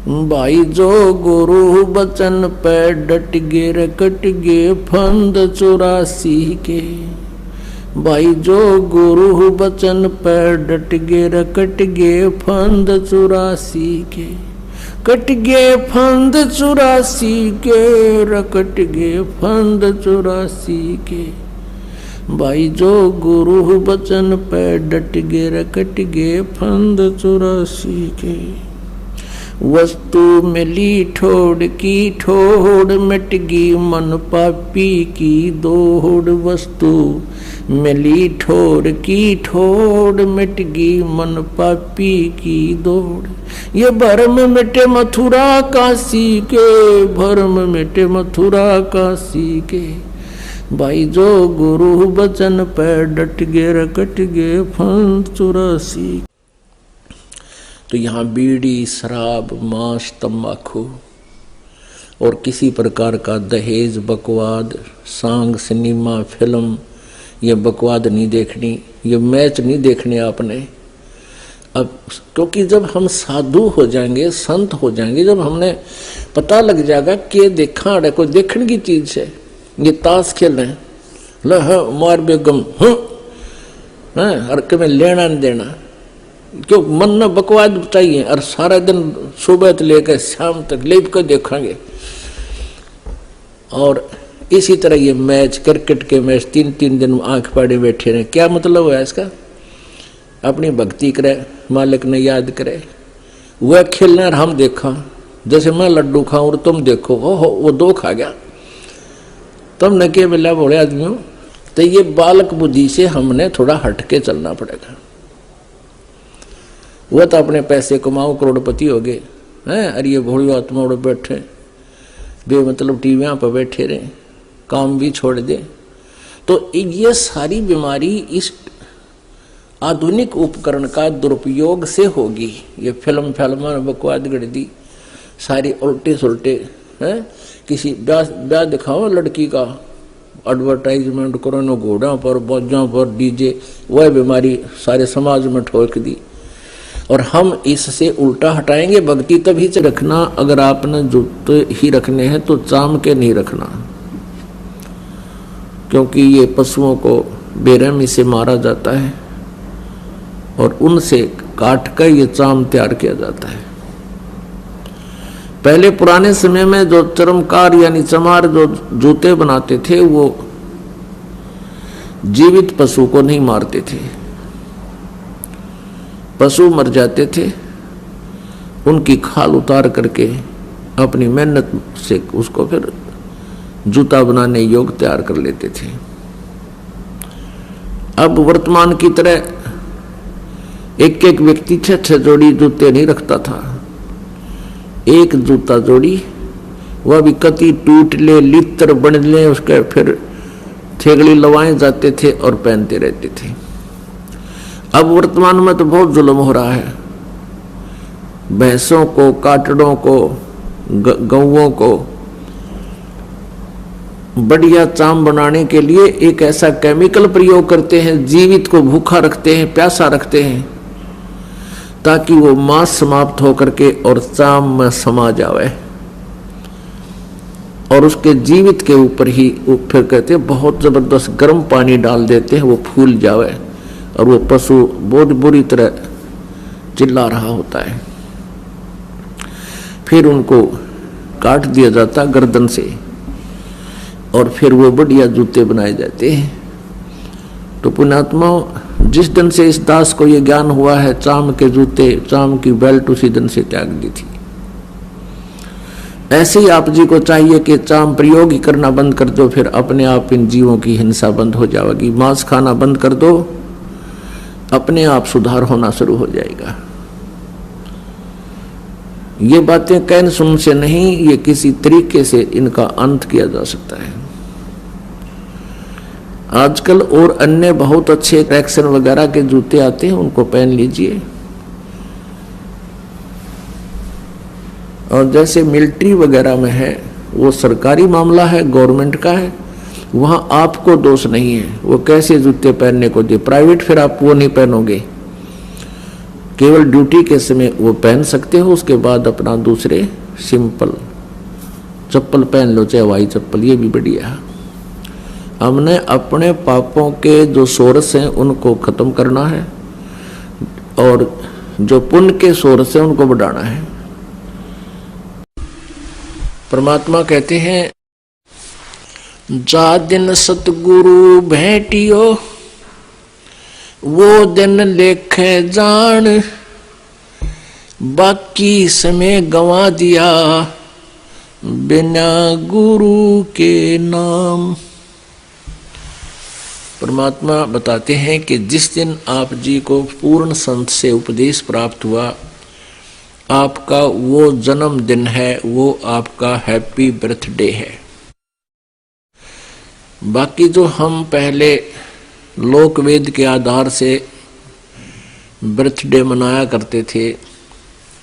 भाई जो गुरु बचन पे डट गे रकट गे फंद 84 के। भाई जो गुरु बचन पे डट गे रकट गे फंद 84 के। कट गे फंद 84 के रकट गे फंद 84 के। भाई जो गुरु बचन पे डट गे रकट गे फंद 84 के। वस्तु मिली ठोड़ की ठोड़ मिट गई मन पापी की दौड़। वस्तु मिली ठोड़ की ठोड़ मिट गई मन पापी की दौड़। ये भरम मिटे मथुरा काशी के। भरम मिटे मथुरा काशी के। भाई जो गुरु बचन पे डट गे रकट गे फंद 84। तो यहाँ बीड़ी शराब मांस तंबाकू और किसी प्रकार का दहेज बकवाद सांग सिनेमा फिल्म ये बकवाद नहीं देखनी, ये मैच नहीं देखने आपने। अब क्योंकि जब हम साधु हो जाएंगे संत हो जाएंगे, जब हमने पता लग जाएगा कि देखा है कोई देखने की चीज है, ये ताश खेल रहे हैं ल मार बेगम हर में लेना नहीं देना क्यों मन में बकवाद चाहिए और सारा दिन सुबह से लेकर शाम तक लेप कर देखेंगे। और इसी तरह ये मैच क्रिकेट के मैच 3-3 दिन आंख पाड़े बैठे रहे, क्या मतलब है इसका? अपनी भक्ति करे, मालिक ने याद करे, वह खेलना और हम देखा। जैसे मैं लड्डू खाऊं और तुम देखो, ओहो वो 2 खा गया, तुमने क्या मिला बोले आदमियों। तो ये बालक बुद्धि से हमने थोड़ा हटके चलना पड़ेगा। वह तो अपने पैसे कमाओ करोड़पति हो गए हैं, अरे ये भोली आत्मा उड़ बैठे बेमतलब टीवियां पर बैठे रहे, काम भी छोड़ दे। तो ये सारी बीमारी इस आधुनिक उपकरण का दुरुपयोग से होगी। ये फिल्म बकवाद गढ़ दी सारी उल्टे सुलटे हैं। किसी ब्याह दिखाओ लड़की का एडवर्टाइजमेंट करो न घोड़ा पर बोझों पर डीजे, वह बीमारी सारे समाज में ठोक दी। और हम इससे उल्टा हटाएंगे। भक्ति तभी से रखना अगर आपने जूते ही रखने हैं तो चाम के नहीं रखना, क्योंकि ये पशुओं को बेरहमी से मारा जाता है और उनसे काट कर ये चाम तैयार किया जाता है। पहले पुराने समय में जो चर्मकार यानी चमार जो जूते बनाते थे वो जीवित पशु को नहीं मारते थे। पशु मर जाते थे, उनकी खाल उतार करके अपनी मेहनत से उसको फिर जूता बनाने योग्य तैयार कर लेते थे। अब वर्तमान की तरह एक एक व्यक्ति 6-6 जोड़ी जूते नहीं रखता था। एक जूता जोड़ी, वह भी कति टूट ले लित्र बन ले, उसके फिर थेगड़ी लवाए जाते थे और पहनते रहते थे। अब वर्तमान में तो बहुत जुल्म हो रहा है। भैंसों को, काटड़ों को, गौओं को बढ़िया चाम बनाने के लिए एक ऐसा केमिकल प्रयोग करते हैं, जीवित को भूखा रखते हैं, प्यासा रखते हैं, ताकि वो मांस समाप्त होकर के और चाम में समा जावे। और उसके जीवित के ऊपर ही वो फिर कहते हैं बहुत जबरदस्त गर्म पानी डाल देते हैं, वो फूल जावे और वो पशु बहुत बुरी तरह चिल्ला रहा होता है। फिर उनको काट दिया जाता गर्दन से और फिर वो बढ़िया जूते बनाए जाते हैं। तो पुण्यात्माओं, जिस दिन से इस दास को ये ज्ञान हुआ है चाम के जूते, चाम की बेल्ट उसी दिन से त्याग दी थी। ऐसे ही आप जी को चाहिए कि चाम प्रयोग ही करना बंद कर दो, फिर अपने आप इन जीवों की हिंसा बंद हो जाएगी। मांस खाना बंद कर दो, अपने आप सुधार होना शुरू हो जाएगा। ये बातें कहन सुन से नहीं, ये किसी तरीके से इनका अंत किया जा सकता है। आजकल और अन्य बहुत अच्छे ट्रैक्शन वगैरह के जूते आते हैं, उनको पहन लीजिए। और जैसे मिलिट्री वगैरह में है, वो सरकारी मामला है, गवर्नमेंट का है, वहां आपको दोष नहीं है। वो कैसे जूते पहनने को दे, प्राइवेट फिर आप वो नहीं पहनोगे केवल ड्यूटी के समय वो पहन सकते हो, उसके बाद अपना दूसरे सिंपल चप्पल पहन लो, चाहे हवाई चप्पल, ये भी बढ़िया है। हमने अपने पापों के जो सोर्स हैं उनको खत्म करना है और जो पुण्य के सोर्स हैं उनको बढ़ाना है। परमात्मा कहते हैं, जा दिन सतगुरु भेटियो वो दिन लेखे जान, बाकी समय गंवा दिया बिना गुरु के नाम। परमात्मा बताते हैं कि जिस दिन आप जी को पूर्ण संत से उपदेश प्राप्त हुआ, आपका वो जन्मदिन है, वो आपका हैप्पी बर्थडे है। बाकी जो हम पहले लोक वेद के आधार से बर्थडे मनाया करते थे,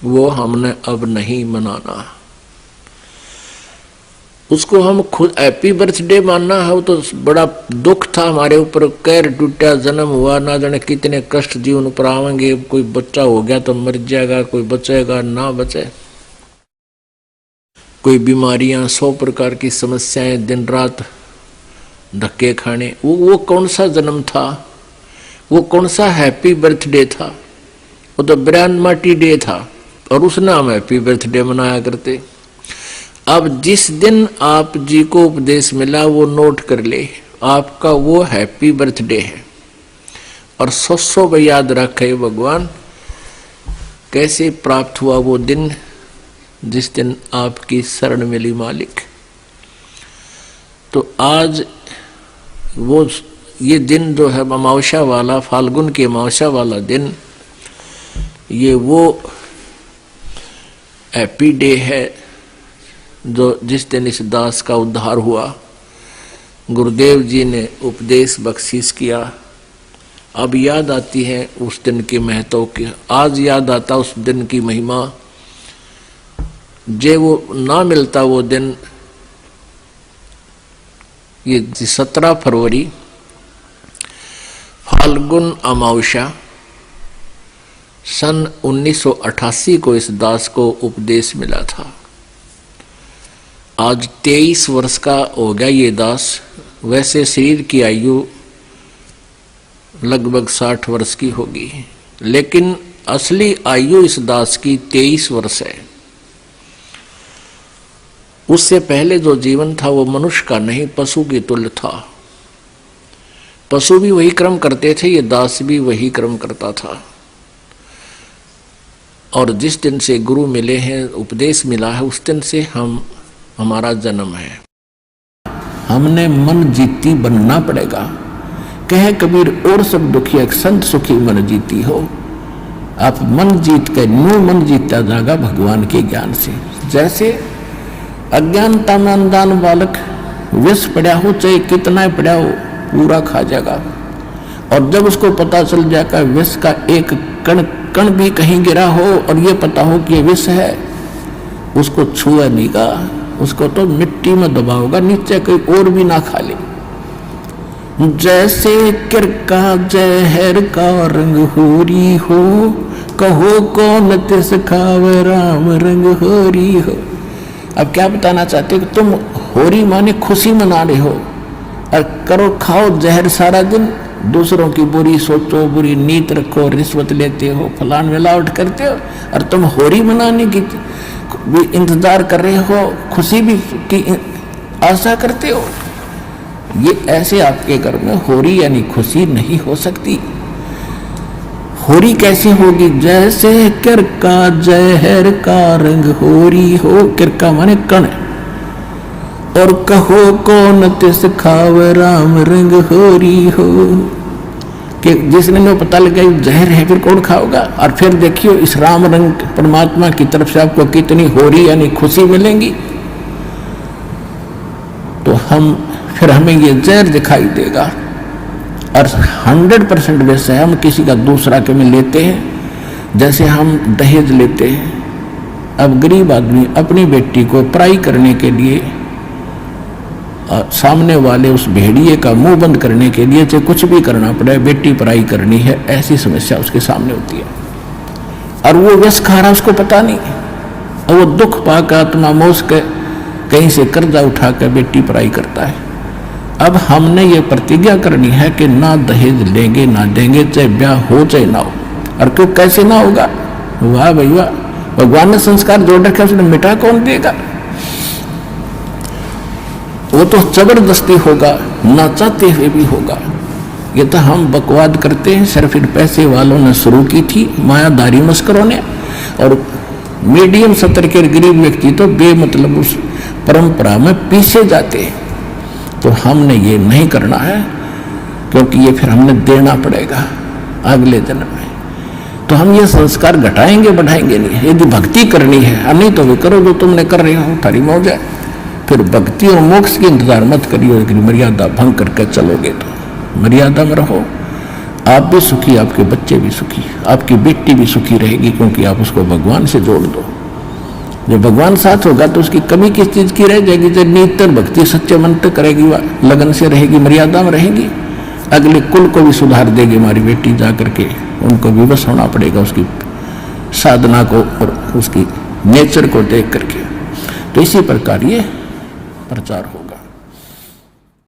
वो हमने अब नहीं मनाना। उसको हम खुद हैप्पी बर्थडे मानना है, वो तो बड़ा दुख था हमारे ऊपर, कैर टूटा, जन्म हुआ, ना जाने कितने कष्ट जीवन पर आवेंगे, कोई बच्चा हो गया तो मर जाएगा, कोई बचेगा ना बचे, कोई बीमारियां, 100 प्रकार की समस्याएं, दिन रात धक्के खाने। वो कौन सा जन्म था, वो कौन सा हैप्पी बर्थडे था? वो तो ब्रांड मार्टी डे था और उस नाम हैप्पी बर्थडे मनाया करते। अब जिस दिन आप जी को उपदेश मिला वो नोट कर ले, आपका वो हैप्पी बर्थडे है। और 100 याद रखे भगवान कैसे प्राप्त हुआ वो दिन, जिस दिन आपकी शरण मिली मालिक। तो आज वो ये दिन जो है अमावस्या वाला, फाल्गुन की अमावस्या वाला दिन, ये वो हैप्पी डे है जो जिस दिन इस दास का उद्धार हुआ। गुरुदेव जी ने उपदेश बख्शीश किया। अब याद आती है उस दिन के महत्व की, आज याद आता उस दिन की महिमा। जे वो ना मिलता वो दिन, ये 17 फरवरी फाल्गुन अमावस्या सन 1988 को इस दास को उपदेश मिला था। आज 23 वर्ष का हो गया ये दास। वैसे शरीर की आयु लगभग 60 वर्ष की होगी, लेकिन असली आयु इस दास की 23 वर्ष है। उससे पहले जो जीवन था वो मनुष्य का नहीं, पशु की तुल्य था। पशु भी वही कर्म करते थे, ये दास भी वही कर्म करता था। और जिस दिन से गुरु मिले हैं, उपदेश मिला है, उस दिन से हमारा जन्म है। हमने मन जीती बनना पड़ेगा। कहे कबीर और सब दुखी एक संत सुखी मन जीती हो। आप मन जीत के नो मन जीता जाएगा भगवान के ज्ञान से। जैसे अज्ञानता में अनजान बालक विष पड़ा हो, चाहे कितना ही पड़ा हो, पूरा खा जाएगा। और जब उसको पता चल जाएगा विष का एक कण कण भी कहीं गिरा हो और ये पता हो कि ये विष है, उसको छुआ नहीं का, उसको तो मिट्टी में दबाओगा, नीचे कोई और भी ना खा ले। जैसे किरका जहर का रंग होरी हो, कहो कौन तिस खावे राम रंग होरी हो। अब क्या बताना चाहते हो कि तुम होरी माने खुशी मना रहे हो और करो खाओ जहर सारा दिन, दूसरों की बुरी सोचो, बुरी नीत रखो, रिश्वत लेते हो, फलान मिलावट करते हो, और तुम होरी मनाने की भी इंतजार कर रहे हो, खुशी भी की आशा करते हो। ये ऐसे आपके घर में होरी यानी खुशी नहीं हो सकती। होरी कैसी होगी? जैसे किरका जहर का रंग होरी हो, किरका माने कण, और कहो कौन तिस खाव राम रंग होरी हो, कि जिसने में पता लगा जहर है फिर कौन खाओगा। और फिर देखियो इस राम रंग परमात्मा की तरफ से आपको कितनी होरी यानी खुशी मिलेंगी। तो फिर हमें ये जहर दिखाई देगा। और 100% वैसे हम किसी का दूसरा के में लेते हैं, जैसे हम दहेज लेते हैं। अब गरीब आदमी अपनी बेटी को पराई करने के लिए, सामने वाले उस भेड़िए का मुंह बंद करने के लिए चाहे कुछ भी करना पड़े, बेटी पराई करनी है, ऐसी समस्या उसके सामने होती है। और वो व्यस खा रहा उसको पता नहीं, और वो दुख पाकर आत्मा मोस के कहीं से कर्जा उठा कर बेटी पढ़ाई करता है। अब हमने ये प्रतिज्ञा करनी है कि ना दहेज लेंगे ना देंगे, चाहे ब्याह हो चाहे ना हो। और क्यों कैसे ना होगा? वाह भाई वाह, भगवान ने संस्कार जोड़ रखे, उसने मिटा कौन देगा? वो तो जबरदस्ती होगा, ना चाहते हुए भी होगा। ये तो हम बकवाद करते हैं, सिर्फ इन पैसे वालों ने शुरू की थी, मायादारी मस्करों ने, और मीडियम स्तर के गरीब व्यक्ति तो बेमतलब उस परंपरा में पीछे जाते हैं। तो हमने ये नहीं करना है, क्योंकि ये फिर हमने देना पड़ेगा अगले जन्म में। तो हम ये संस्कार घटाएंगे बढ़ाएंगे नहीं। यदि भक्ति करनी है, नहीं तो वे करो जो तुमने कर रहे हो, थारी मौज है। फिर भक्ति और मोक्ष की इंतजार मत करिए, लेकिन मर्यादा भंग करके चलोगे तो मर्यादा में रहो, आप भी सुखी, आपके बच्चे भी सुखी, आपकी बेटी भी सुखी रहेगी, क्योंकि आप उसको भगवान से जोड़ दो। जब भगवान साथ होगा तो उसकी कमी किस चीज की रह जाएगी? जब निरंतर भक्ति सच्चे मन तक करेगी, वह लगन से रहेगी, मर्यादा में रहेगी, अगले कुल को भी सुधार देगी हमारी बेटी जा करके। उनको विवश होना पड़ेगा उसकी साधना को और उसकी नेचर को देख करके। तो इसी प्रकार ये प्रचार होगा।